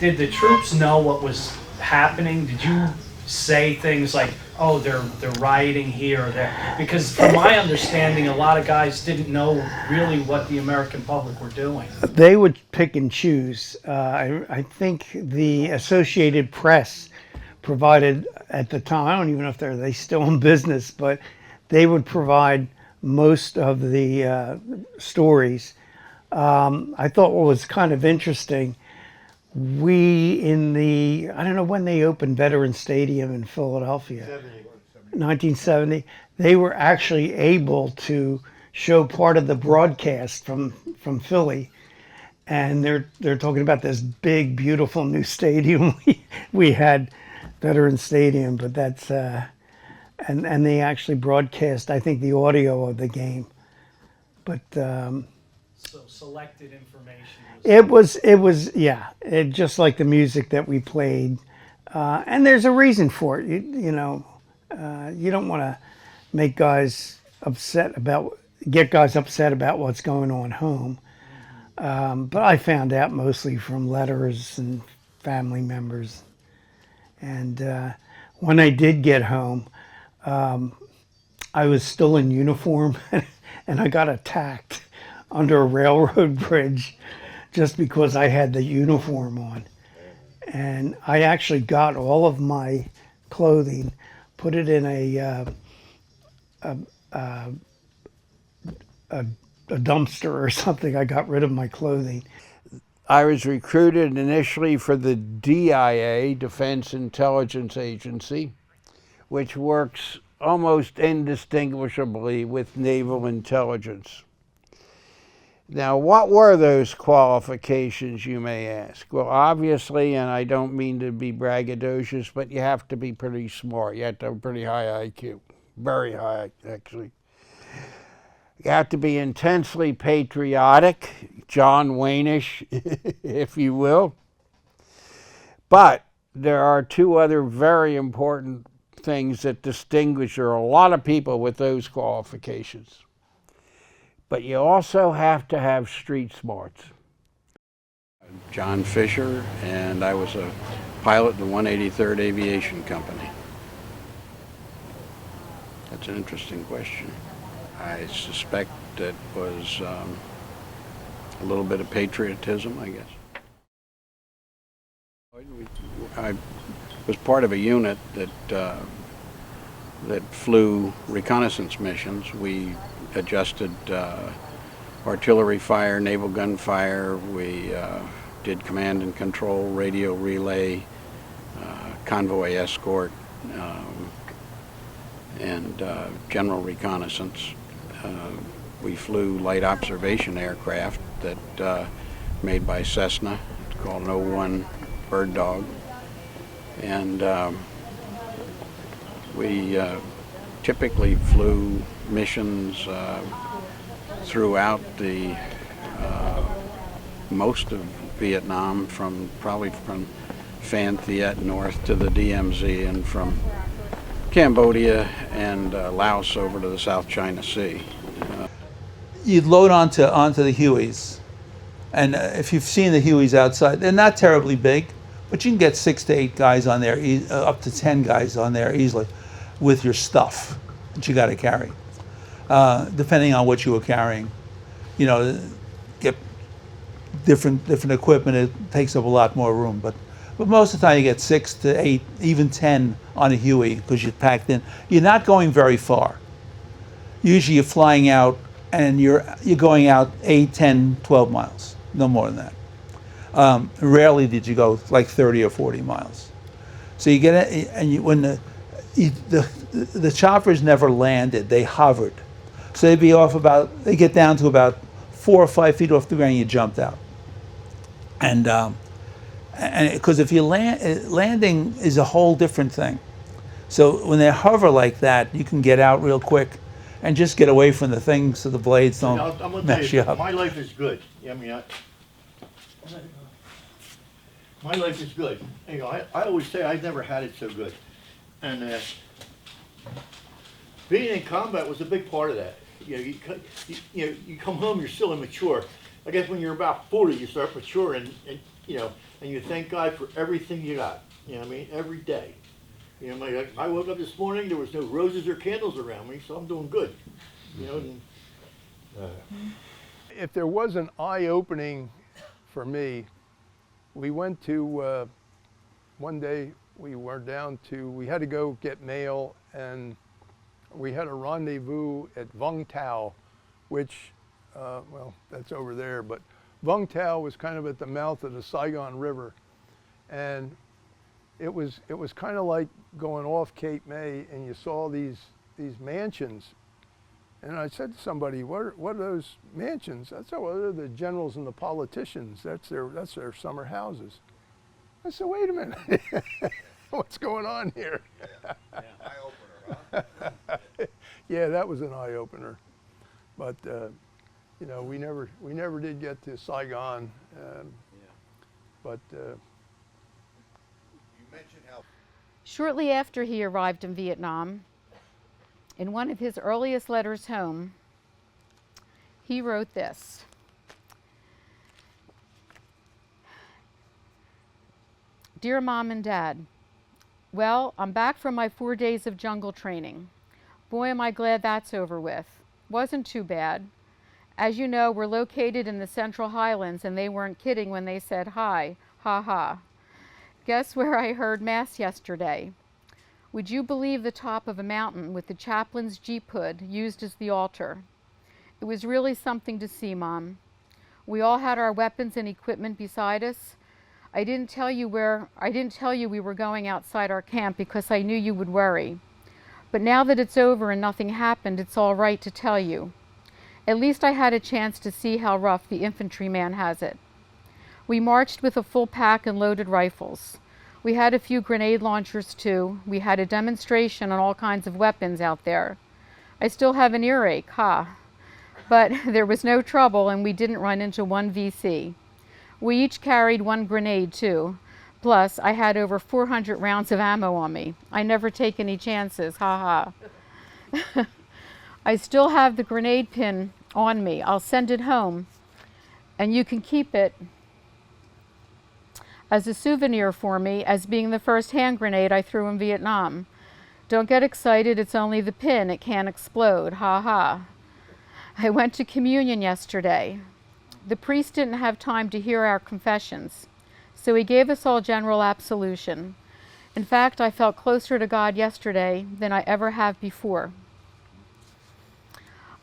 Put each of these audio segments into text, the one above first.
did the troops know what was happening? Did you say things like, "Oh, they're rioting here or there"? Because from my understanding, a lot of guys didn't know really what the American public were doing. They would pick and choose. I think the Associated Press provided at the time. I don't even know if they still in business, but they would provide most of the stories. I thought what was kind of interesting, I don't know when they opened Veterans Stadium in Philadelphia, 1970, they were actually able to show part of the broadcast from Philly. And they're talking about this big, beautiful new stadium we had, Veterans Stadium, but that's and they actually broadcast, I think, the audio of the game. But So selected information. it was yeah, just like the music that we played, and there's a reason for it. You know, you don't want to make guys get guys upset about what's going on home. But I found out mostly from letters and family members. And when I did get home, I was still in uniform and I got attacked under a railroad bridge just because I had the uniform on. And I actually got all of my clothing, put it in a dumpster or something. I got rid of my clothing. I was recruited initially for the DIA, Defense Intelligence Agency, which works almost indistinguishably with naval intelligence. Now, what were those qualifications, you may ask? Well, obviously, and I don't mean to be braggadocious, but you have to be pretty smart. You have to have a pretty high IQ, very high, actually. You have to be intensely patriotic, John Wayne-ish, if you will. But there are two other very important things that distinguish. There are a lot of people with those qualifications. But you also have to have street smarts. John Fisher, and I was a pilot in the 183rd Aviation Company. That's an interesting question. I suspect it was a little bit of patriotism, I guess. I was part of a unit that flew reconnaissance missions. We adjusted artillery fire, naval gun fire. We did command and control, radio relay, convoy escort, and general reconnaissance. We flew light observation aircraft that made by Cessna. It's called an O-1 Bird Dog. And we typically flew missions throughout the most of Vietnam, probably from Phan Thiet north to the DMZ, and from Cambodia and Laos over to the South China Sea. You'd load onto the Hueys, and if you've seen the Hueys outside, they're not terribly big, but you can get 6 to 8 guys on there, up to 10 guys on there easily, with your stuff that you got to carry, depending on what you were carrying. You know, get different equipment. It takes up a lot more room, but most of the time you get 6 to 8, even 10 on a Huey because you're packed in. You're not going very far. Usually you're flying out and you're going out 8, 10, 12 miles, no more than that. Rarely did you go like 30 or 40 miles. So you get it, and when the choppers never landed, they hovered. So they get down to about 4 or 5 feet off the ground, you jumped out. And because if you landing is a whole different thing. So when they hover like that, you can get out real quick and just get away from the things so the blades don't mess you up. My life is good. I mean, my life is good. You know, I always say I've never had it so good. And being in combat was a big part of that. You know, you come home, you're still immature. I guess when you're about 40, you start maturing, and you know, and you thank God for everything you got. You know what I mean? Every day. You know, like I woke up this morning, there was no roses or candles around me, so I'm doing good. You know. And, if there was an eye-opening for me, we went to, one day we had to go get mail, and we had a rendezvous at Vung Tau, which, well, that's over there, but Vung Tau was kind of at the mouth of the Saigon River. And it was kind of like going off Cape May, and you saw these mansions. And I said to somebody, what are those mansions? I said, well, they're the generals and the politicians. That's their summer houses. I said, wait a minute, what's going on here? Eye-opener, huh? Yeah, that was an eye-opener. But you know, we never did get to Saigon. But You mentioned how Shortly after he arrived in Vietnam, in one of his earliest letters home, he wrote this. Dear Mom and Dad, well, I'm back from my 4 days of jungle training. Boy, am I glad that's over with. Wasn't too bad. As you know, we're located in the Central Highlands, and they weren't kidding when they said hi, ha ha. Guess where I heard Mass yesterday? Would you believe the top of a mountain with the chaplain's jeep hood used as the altar? It was really something to see, Mom. We all had our weapons and equipment beside us. I didn't tell you we were going outside our camp because I knew you would worry. But now that it's over and nothing happened, it's all right to tell you. At least I had a chance to see how rough the infantryman has it. We marched with a full pack and loaded rifles. We had a few grenade launchers too. We had a demonstration on all kinds of weapons out there. I still have an earache, ha. But there was no trouble, and we didn't run into one VC. We each carried one grenade too. Plus, I had over 400 rounds of ammo on me. I never take any chances, ha ha. I still have the grenade pin on me. I'll send it home, and you can keep it as a souvenir for me as being the first hand grenade I threw in Vietnam. Don't get excited, it's only the pin, it can't explode, ha ha. I went to communion yesterday. The priest didn't have time to hear our confessions, so he gave us all general absolution. In fact, I felt closer to God yesterday than I ever have before.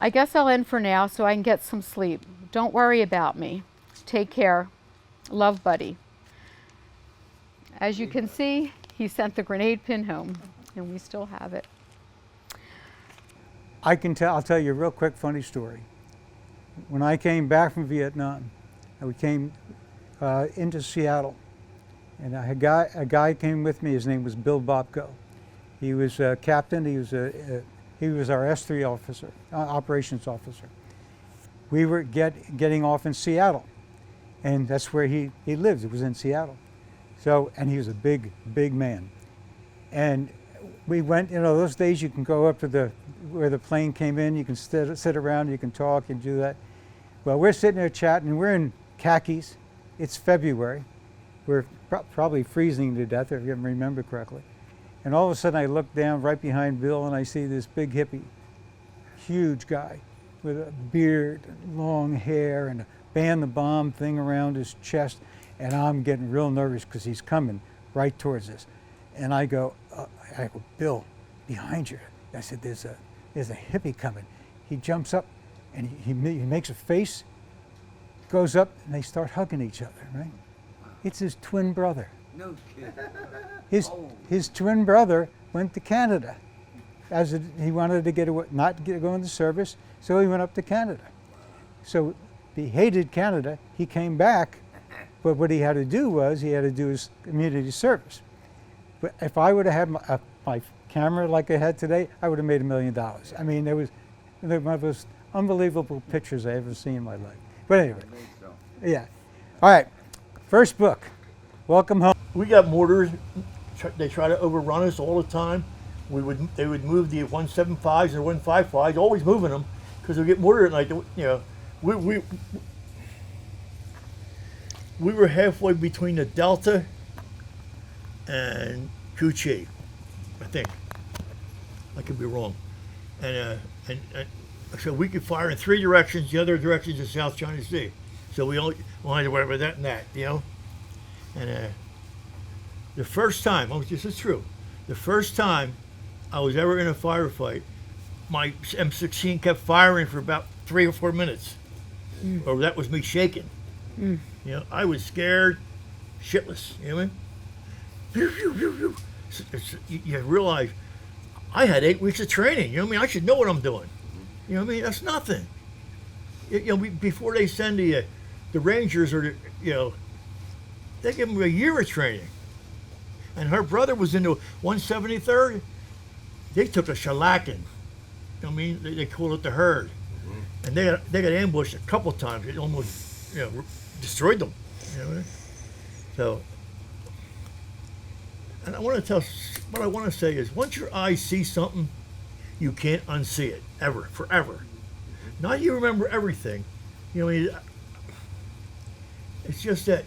I guess I'll end for now so I can get some sleep. Don't worry about me. Take care. Love, Buddy. As you can see, he sent the grenade pin home, and we still have it. I'll tell you a real quick funny story. When I came back from Vietnam, we came into Seattle, and a guy came with me. His name was Bill Bobko. He was a captain. He was our S3 officer, operations officer. We were getting off in Seattle, and that's where he lived. It was in Seattle. So, and he was a big man. And we went, you know, those days you can go up to where the plane came in, you can sit around, you can talk and do that. Well, we're sitting there chatting, we're in khakis, it's February, we're probably freezing to death if you remember correctly. And all of a sudden I look down right behind Bill and I see this big hippie, huge guy with a beard, and long hair, and a ban the bomb thing around his chest. And I'm getting real nervous because he's coming right towards us. And I go, Bill, behind you. I said, there's a hippie coming. He jumps up and he makes a face, goes up, and they start hugging each other, right? It's his twin brother. No kidding. His twin brother went to Canada. He wanted to not go into service, so he went up to Canada. So he hated Canada. He came back. But what he had to do was his community service. But if I would have had my camera like I had today, I would have made $1 million. I mean, they were one of the most unbelievable pictures I ever seen in my life. But anyway, yeah. All right, first book, Welcome Home. we got mortars. They try to overrun us all the time. They would move the 175s or 155s, always moving them, because we get mortared at night. You know, we were halfway between the Delta and Cucci, I think. I could be wrong. And so we could fire in 3 directions. The other directions is South China Sea. So we only wanted to whatever that and that, you know. And the first time, oh, this is true. The first time I was ever in a firefight, my M16 kept firing for about 3 or 4 minutes, or that was me shaking. You know, I was scared, shitless. You know what I mean? You realize I had 8 weeks of training. You know what I mean? I should know what I'm doing. You know what I mean? That's nothing. You know, before they send the Rangers or the, you know, they give them a year of training. And her brother was in the 173rd. They took a shellacking. You know what I mean? They called it the herd. And they got ambushed a couple times. It almost, you know, destroyed them. You know what I mean? So, and I want to tell, what I want to say is, once your eyes see something, you can't unsee it, ever, forever. Not you remember everything. You know, I mean, it's just that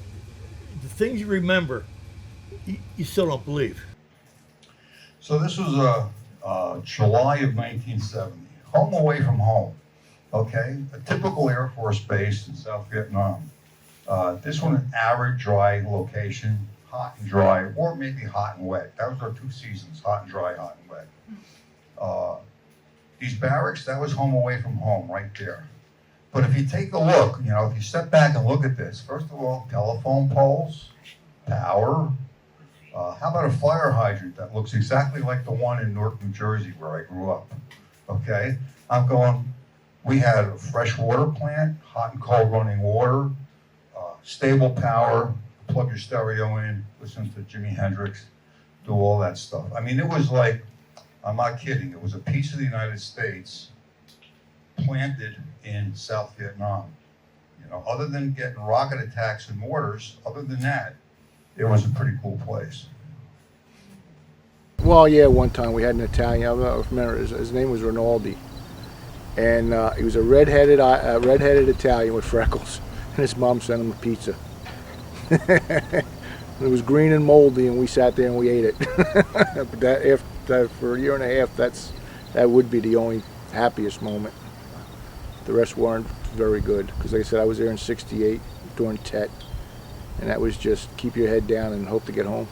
the things you remember, you still don't believe. So this was July of 1970, home away from home, okay? A typical Air Force base in South Vietnam. This one, an arid, dry location, hot and dry, or maybe hot and wet. That was our 2 seasons, hot and dry, hot and wet. These barracks, that was home away from home, right there. But if you take a look, you know, if you step back and look at this, first of all, telephone poles, power. How about a fire hydrant that looks exactly like the one in Newark, New Jersey, where I grew up? Okay, I'm going, we had a fresh water plant, hot and cold running water, stable power, plug your stereo in, listen to Jimi Hendrix, do all that stuff. I mean, it was like, I'm not kidding, it was a piece of the United States planted in South Vietnam. You know, other than getting rocket attacks and mortars, other than that, it was a pretty cool place. Well, yeah, one time we had an Italian, I don't remember, his name was Rinaldi. And he was a redheaded Italian with freckles. And his mom sent him a pizza. It was green and moldy, and we sat there and we ate it. But that, for a year and a half, that would be the only happiest moment. The rest weren't very good, because like I said, I was there in '68 during Tet, and that was just keep your head down and hope to get home.